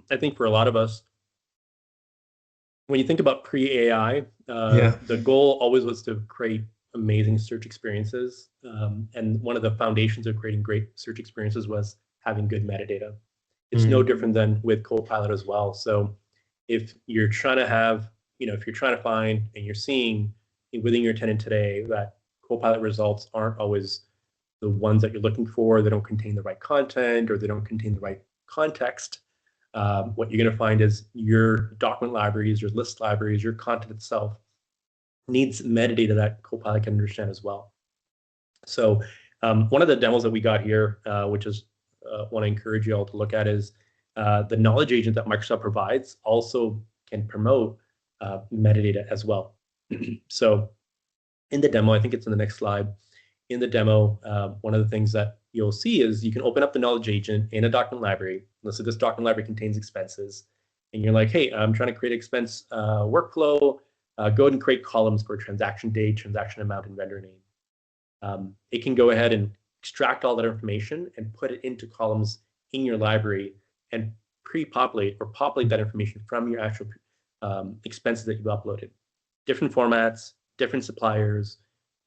I think for a lot of us, when you think about pre-AI, Yeah. the goal always was to create amazing search experiences. And one of the foundations of creating great search experiences was having good metadata. It's no Mm. different than with Copilot as well. So if you're trying to have, if you're trying to find and you're seeing within your tenant today that Copilot results aren't always the ones that you're looking for, they don't contain the right content or they don't contain the right context, what you're going to find is your document libraries, your list libraries, your content itself needs metadata that Copilot can understand as well. So one of the demos that we got here, which is want to encourage you all to look at, is the knowledge agent that Microsoft provides also can promote metadata as well. So in the demo, I think it's in the next slide. In the demo, one of the things that you'll see is you can open up the knowledge agent in a document library. Let's say this document library contains expenses, and you're like, hey, I'm trying to create expense workflow. Go ahead and create columns for transaction date, transaction amount, and vendor name. It can go ahead and extract all that information and put it into columns in your library and pre-populate or populate that information from your actual expenses that you've uploaded. Different formats, different suppliers,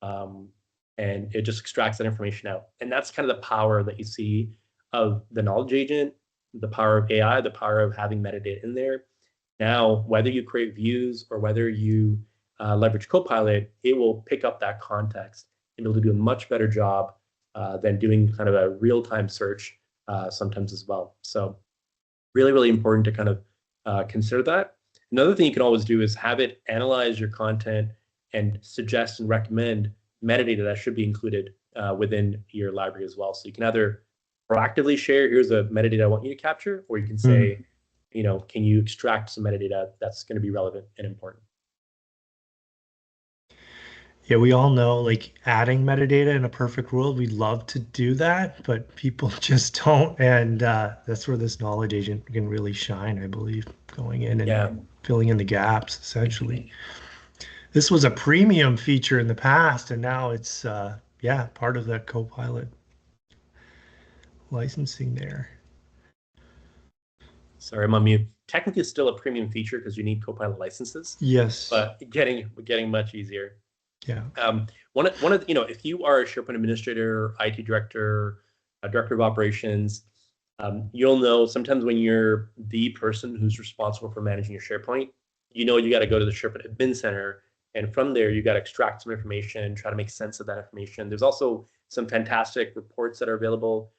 and it just extracts that information out. And that's kind of the power that you see of the knowledge agent, the power of AI, the power of having metadata in there. Now, whether you create views or whether you leverage Copilot, it will pick up that context and be able to do a much better job than doing kind of a real-time search sometimes as well. So really, really important to kind of consider that. Another thing you can always do is have it analyze your content and suggest and recommend metadata that should be included within your library as well. So you can either proactively share, here's a metadata I want you to capture, or you can Mm. say, can you extract some metadata that's going to be relevant and important? Yeah, we all know like adding metadata in a perfect world, we'd love to do that, but people just don't. And that's where this knowledge agent can really shine, I believe, going in and Yeah. filling in the gaps, essentially. This was a premium feature in the past, and now it's yeah, part of that Copilot licensing there. Sorry, I'm on mute. Technically, it's still a premium feature because you need Copilot licenses, Yes. but getting much easier. Yeah. One of if you are a SharePoint administrator, IT director, a director of operations, you'll know sometimes when you're the person who's responsible for managing your SharePoint, you got to go to the SharePoint admin center, and from there you got to extract some information, try to make sense of that information. There's also some fantastic reports that are available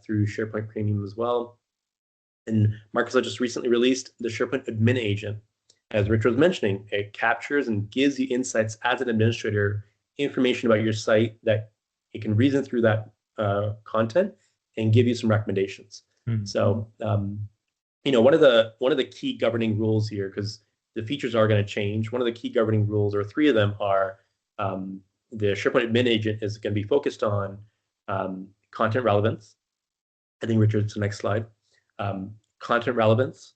through SharePoint Premium as well. And Microsoft just recently released the SharePoint admin agent. As Richard was mentioning, it captures and gives you insights as an administrator, information about your site that it can reason through that content and give you some recommendations. Mm. So, one of the key governing rules here, because the features are going to change. One of the key governing rules, or three of them, are the SharePoint admin agent is going to be focused on content relevance. I think Richard's the next slide. Content relevance,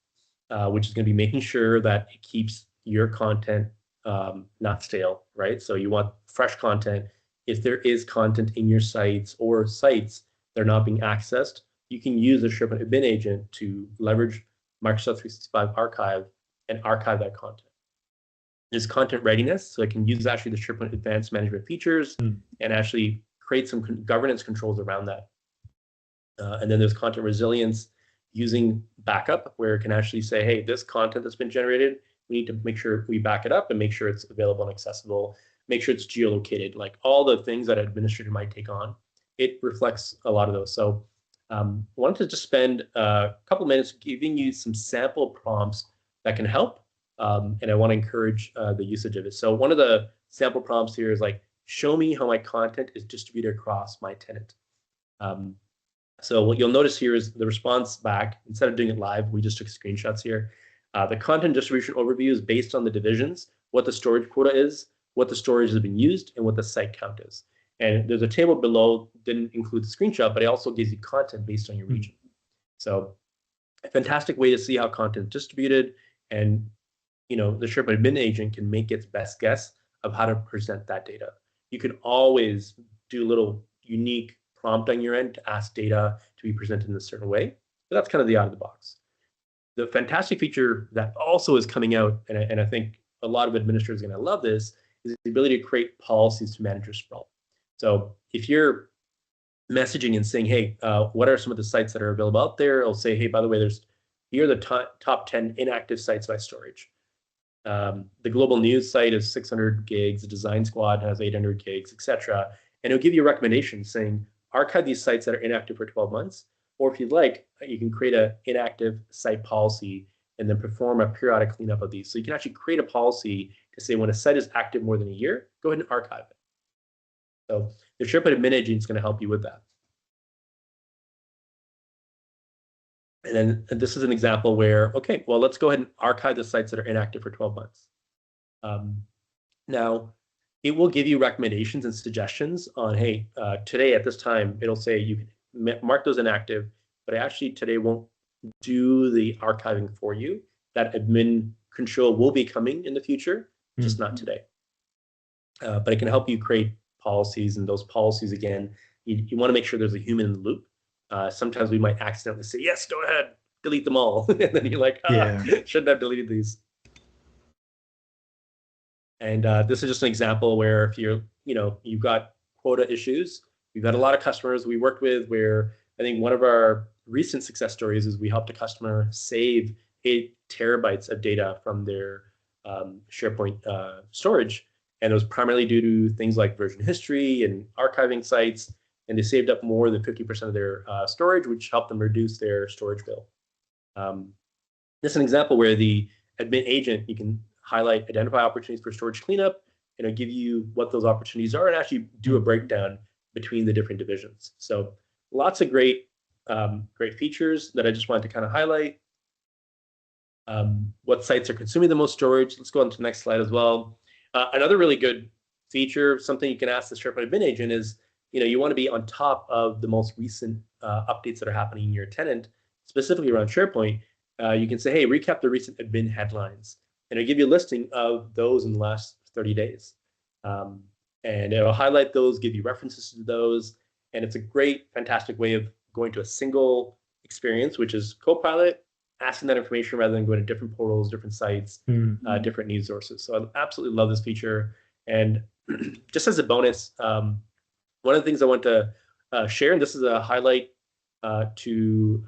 which is going to be making sure that it keeps your content not stale, right? So you want fresh content. If there is content in your sites or sites that are not being accessed, you can use the SharePoint admin agent to leverage Microsoft 365 Archive and archive that content. There's content readiness, so it can use actually the SharePoint advanced management features Mm. and actually create some governance controls around that. And then there's content resilience using backup, where it can actually say, hey, this content that's been generated, we need to make sure we back it up and make sure it's available and accessible, make sure it's geolocated, like all the things that an administrator might take on. It reflects a lot of those. So I wanted to just spend a couple minutes giving you some sample prompts that can help. And I want to encourage the usage of it. So one of the sample prompts here is like, show me how my content is distributed across my tenant. Um, so what you'll notice here is the response back. Instead of doing it live, we just took screenshots here. The content distribution overview is based on the divisions, what the storage quota is, what the storage has been used, and what the site count is. And there's a table below, didn't include the screenshot, but it also gives you content based on your Mm. region. So a fantastic way to see how content is distributed, and the SharePoint admin agent can make its best guess of how to present that data. You can always do a little unique prompt on your end to ask data to be presented in a certain way, but that's kind of the out of the box. The fantastic feature that also is coming out, and I think a lot of administrators are going to love this, is the ability to create policies to manage your sprawl. So if you're messaging and saying, hey, what are some of the sites that are available out there? It'll say, hey, by the way, here are the top 10 inactive sites by storage. The global news site is 600 gigs, the design squad has 800 gigs, etc. And it'll give you a recommendation saying, archive these sites that are inactive for 12 months. Or if you'd like, you can create an inactive site policy and then perform a periodic cleanup of these. So you can actually create a policy to say when a site is active more than a year, go ahead and archive it. So the SharePoint admin agent is going to help you with that. And then this is an example where, okay, well, let's go ahead and archive the sites that are inactive for 12 months. Now, it will give you recommendations and suggestions on, hey, today at this time, it'll say you can mark those inactive, but I actually today won't do the archiving for you. That admin control will be coming in the future, just not today. But it can help you create policies, and those policies, again, you want to make sure there's a human in the loop. Sometimes we might accidentally say, yes, go ahead, delete them all. And then you're like, shouldn't have deleted these. And this is just an example where if you've got quota issues, we've got a lot of customers we worked with where I think one of our recent success stories is we helped a customer save 8 terabytes of data from their SharePoint storage. And it was primarily due to things like version history and archiving sites. And they saved up more than 50% of their storage, which helped them reduce their storage bill. This is an example where the admin agent, you can highlight, identify opportunities for storage cleanup, and it'll give you what those opportunities are and actually do a breakdown between the different divisions. So lots of great features that I just wanted to kind of highlight. What sites are consuming the most storage? Let's go on to the next slide as well. Another really good feature, something you can ask the SharePoint admin agent is, you want to be on top of the most recent updates that are happening in your tenant, specifically around SharePoint. You can say, hey, recap the recent admin headlines. And it'll give you a listing of those in the last 30 days. And it'll highlight those, give you references to those. And it's a great, fantastic way of going to a single experience, which is Copilot, asking that information rather than going to different portals, different sites, different news sources. So I absolutely love this feature. And just as a bonus, one of the things I want to share, and this is a highlight to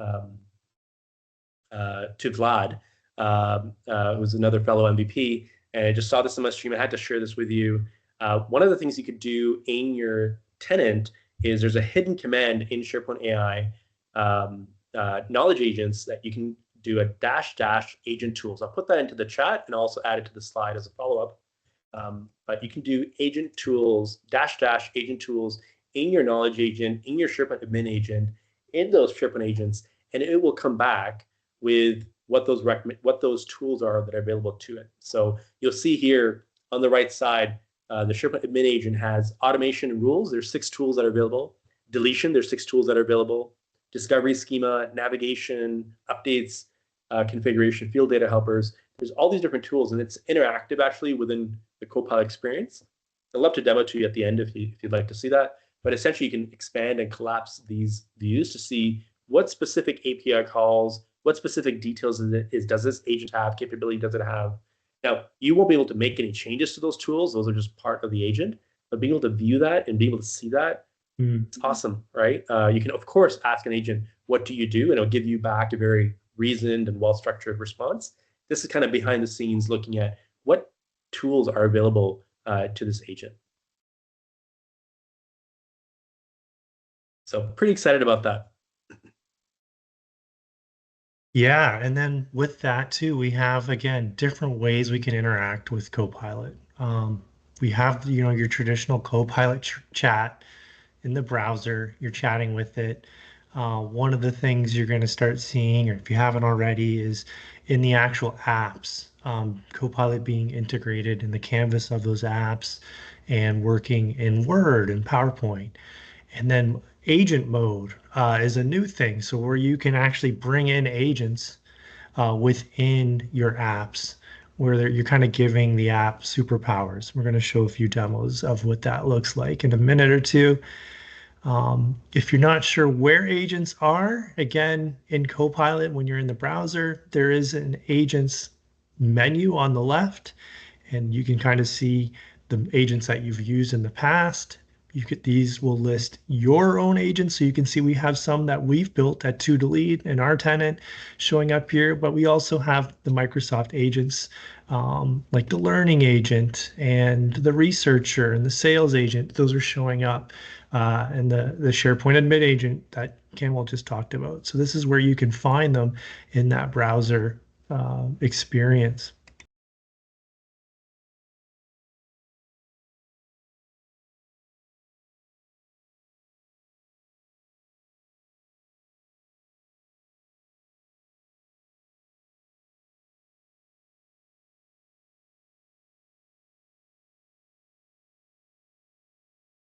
Vlad, who's another fellow MVP, and I just saw this in my stream. I had to share this with you. One of the things you could do in your tenant is there's a hidden command in SharePoint AI knowledge agents that you can do a -- agent tools. I'll put that into the chat and also add it to the slide as a follow-up. But you can do agent tools, -- agent tools in your knowledge agent, in your SharePoint admin agent, in those SharePoint agents, and it will come back with what those tools are that are available to it. So you'll see here on the right side, the SharePoint admin agent has automation and rules. There's 6 tools that are available. Deletion, there's 6 tools that are available. Discovery schema, navigation, updates, configuration, field data helpers. There's all these different tools, and it's interactive actually within the Copilot experience. I'd love to demo to you at the end if you'd like to see that. But essentially, you can expand and collapse these views to see what specific API calls, what specific details does this agent have, capability does it have. Now, you won't be able to make any changes to those tools. Those are just part of the agent. But being able to view that and be able to see that, it's awesome, right? You can, of course, ask an agent, what do you do? And it'll give you back a very reasoned and well-structured response. This is kind of behind the scenes looking at what tools are available to this agent. So pretty excited about that. Yeah, and then with that too, we have, again, different ways we can interact with Copilot. We have, your traditional Copilot chat in the browser. You're chatting with it. One of the things you're going to start seeing, or if you haven't already, is in the actual apps, Copilot being integrated in the canvas of those apps and working in Word and PowerPoint. And then agent mode is a new thing, so where you can actually bring in agents within your apps, where you're kind of giving the app superpowers. We're going to show a few demos of what that looks like in a minute or two. If you're not sure where agents are, again, in Copilot, when you're in the browser, there is an agents menu on the left, and you can kind of see the agents that you've used in the past. These will list your own agents. So you can see we have some that we've built at 2Delete in our tenant showing up here, but we also have the Microsoft agents like the learning agent and the researcher and the sales agent. Those are showing up and the SharePoint admin agent that Campbell just talked about. So this is where you can find them in that browser experience.